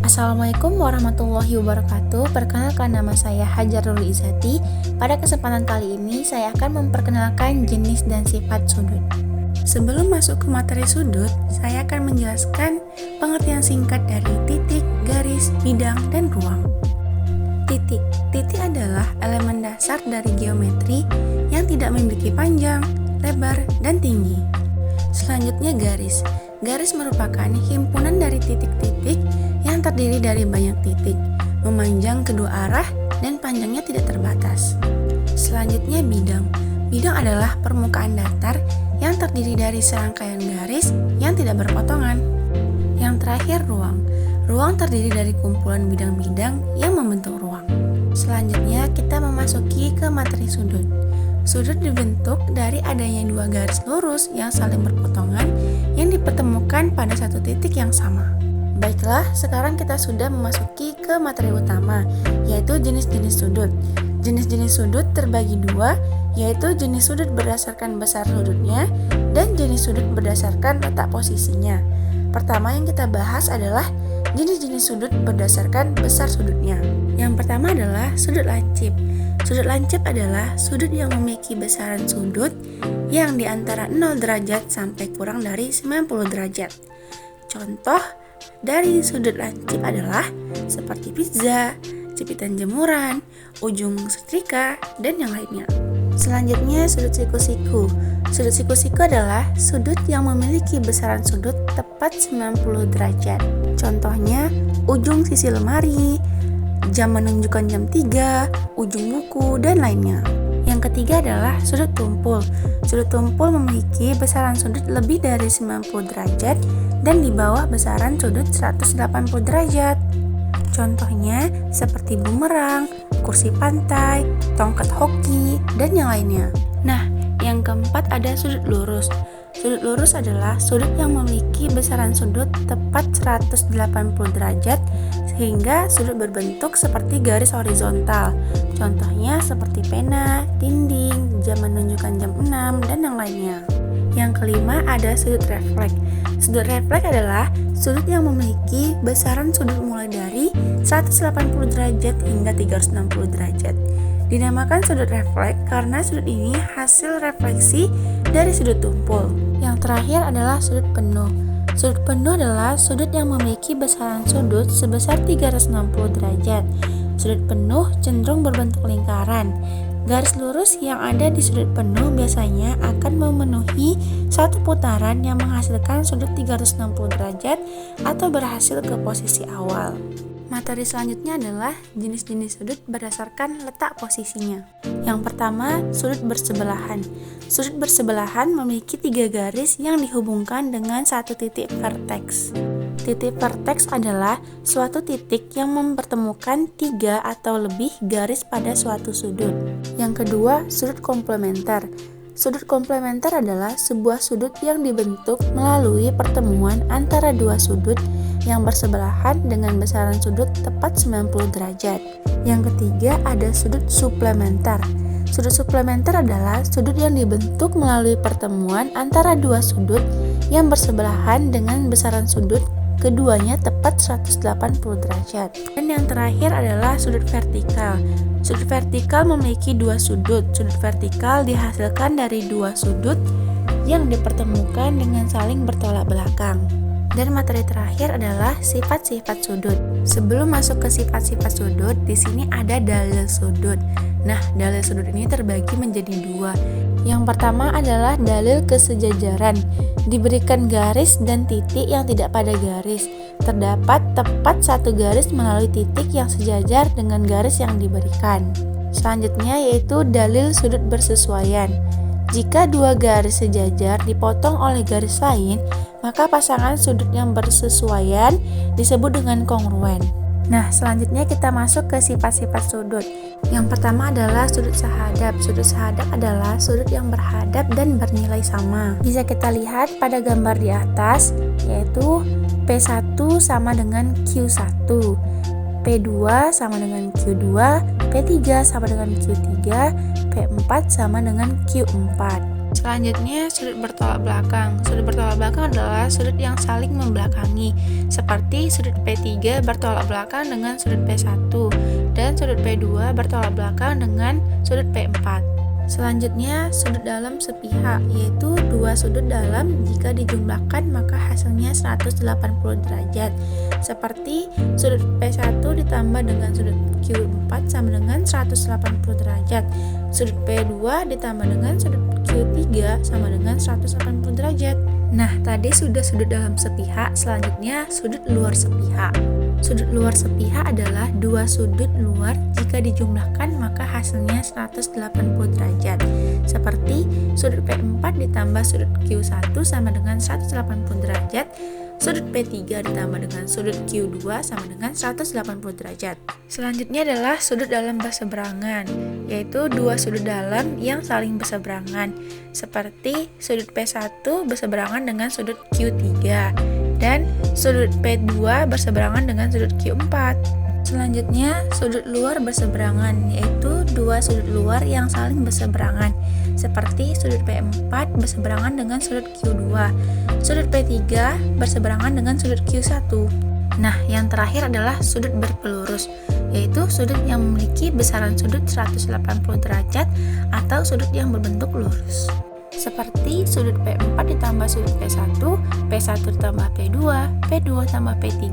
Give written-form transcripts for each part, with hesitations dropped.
Assalamualaikum warahmatullahi wabarakatuh. Perkenalkan, nama saya Hajar Nurul Izzati. Pada kesempatan kali ini saya akan memperkenalkan jenis dan sifat sudut. Sebelum masuk ke materi sudut, saya akan menjelaskan pengertian singkat dari titik, garis, bidang, dan ruang. Titik adalah elemen dasar dari geometri yang tidak memiliki panjang, lebar, dan tinggi. Selanjutnya garis. Garis merupakan himpunan dari titik-titik yang terdiri dari banyak titik, memanjang kedua arah dan panjangnya tidak terbatas. Selanjutnya bidang. Bidang adalah permukaan datar yang terdiri dari serangkaian garis yang tidak berpotongan. Yang terakhir ruang. Ruang terdiri dari kumpulan bidang-bidang yang membentuk ruang. Selanjutnya kita memasuki ke materi sudut. Sudut dibentuk dari adanya dua garis lurus yang saling berpotongan yang dipertemukan pada satu titik yang sama. Baiklah, sekarang kita sudah memasuki ke materi utama, yaitu jenis-jenis sudut. Jenis-jenis sudut terbagi dua, yaitu jenis sudut berdasarkan besar sudutnya dan jenis sudut berdasarkan letak posisinya. Pertama yang kita bahas adalah jenis-jenis sudut berdasarkan besar sudutnya. Yang pertama adalah sudut lancip. Sudut lancip adalah sudut yang memiliki besaran sudut yang di antara 0 derajat sampai kurang dari 90 derajat. Contoh dari sudut lancip adalah seperti pizza, jepitan jemuran, ujung setrika, dan yang lainnya. Selanjutnya sudut siku-siku. Sudut siku-siku adalah sudut yang memiliki besaran sudut tepat 90 derajat. Contohnya ujung sisi lemari, jam menunjukkan jam 3, ujung buku, dan lainnya. Yang ketiga adalah sudut tumpul. Sudut tumpul memiliki besaran sudut lebih dari 90 derajat dan di bawah besaran sudut 180 derajat. Contohnya seperti bumerang, kursi pantai, tongkat hoki, dan yang lainnya. Nah, yang keempat ada sudut lurus. Sudut lurus adalah sudut yang memiliki besaran sudut tepat 180 derajat sehingga sudut berbentuk seperti garis horizontal. Contohnya seperti pena, dinding, jam menunjukkan jam 6, dan yang lainnya. Yang kelima ada sudut refleks. Sudut refleks adalah sudut yang memiliki besaran sudut mulai dari 180 derajat hingga 360 derajat. Dinamakan sudut refleks karena sudut ini hasil refleksi dari sudut tumpul. Yang terakhir adalah sudut penuh. Sudut penuh adalah sudut yang memiliki besaran sudut sebesar 360 derajat. Sudut penuh cenderung berbentuk lingkaran. Garis lurus yang ada di sudut penuh biasanya akan memenuhi satu putaran yang menghasilkan sudut 360 derajat atau berhasil ke posisi awal. Materi selanjutnya adalah jenis-jenis sudut berdasarkan letak posisinya. Yang pertama, sudut bersebelahan. Sudut bersebelahan memiliki 3 garis yang dihubungkan dengan satu titik verteks. Titik verteks adalah suatu titik yang mempertemukan 3 atau lebih garis pada suatu sudut. Yang kedua, sudut komplementer. Sudut komplementer adalah sebuah sudut yang dibentuk melalui pertemuan antara dua sudut yang bersebelahan dengan besaran sudut tepat 90 derajat. Yang ketiga ada sudut suplementer. Sudut suplementer adalah sudut yang dibentuk melalui pertemuan antara dua sudut yang bersebelahan dengan besaran sudut keduanya tepat 180 derajat. Dan yang terakhir adalah sudut vertikal. Sudut vertikal memiliki dua sudut. Sudut vertikal dihasilkan dari dua sudut yang dipertemukan dengan saling bertolak belakang. Dan materi terakhir adalah sifat-sifat sudut. Sebelum masuk ke sifat-sifat sudut, di sini ada dalil sudut. Nah, dalil sudut ini terbagi menjadi dua. Yang pertama adalah dalil kesejajaran. Diberikan garis dan titik yang tidak pada garis. Terdapat tepat satu garis melalui titik yang sejajar dengan garis yang diberikan. Selanjutnya yaitu dalil sudut bersesuaian. Jika dua garis sejajar dipotong oleh garis lain, maka pasangan sudut yang bersesuaian disebut dengan kongruen. Nah, selanjutnya kita masuk ke sifat-sifat sudut. Yang pertama adalah sudut sahadap. Sudut sahadap adalah sudut yang berhadap dan bernilai sama. Bisa kita lihat pada gambar di atas, yaitu P1 sama dengan Q1, P2 sama dengan Q2, P3 sama dengan Q3, P4 sama dengan Q4. Selanjutnya, sudut bertolak belakang. Sudut bertolak belakang adalah sudut yang saling membelakangi, seperti sudut P3 bertolak belakang dengan sudut P1 dan sudut P2 bertolak belakang dengan sudut P4. Selanjutnya, sudut dalam sepihak, yaitu dua sudut dalam jika dijumlahkan maka hasilnya 180 derajat. Seperti sudut P1 ditambah dengan sudut Q4 sama dengan 180 derajat. Sudut P2 ditambah dengan sudut Q3 sama dengan 180 derajat. Nah, tadi sudah sudut dalam sepihak, selanjutnya sudut luar sepihak. Sudut luar sepihak adalah dua sudut luar jika dijumlahkan maka hasilnya 180 derajat. Seperti sudut P4 ditambah sudut Q1 sama dengan 180 derajat. Sudut P3 ditambah dengan sudut Q2 sama dengan 180 derajat. Selanjutnya adalah sudut dalam berseberangan, yaitu dua sudut dalam yang saling berseberangan, seperti sudut P1 berseberangan dengan sudut Q3 dan sudut P2 berseberangan dengan sudut Q4. Selanjutnya, sudut luar berseberangan, yaitu dua sudut luar yang saling berseberangan, seperti sudut P4 berseberangan dengan sudut Q2, sudut P3 berseberangan dengan sudut Q1. Nah, yang terakhir adalah sudut berpelurus, yaitu sudut yang memiliki besaran sudut 180 derajat atau sudut yang berbentuk lurus. Seperti sudut P4 ditambah sudut P1, P1 ditambah P2, P2 tambah P3,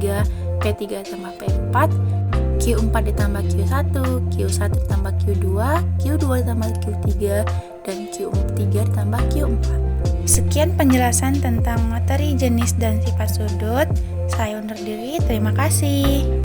P3 tambah P4, Q4 ditambah Q1, Q1 ditambah Q2, Q2 ditambah Q3, dan Q3 ditambah Q4. Sekian penjelasan tentang materi jenis dan sifat sudut. Saya undur diri, terima kasih.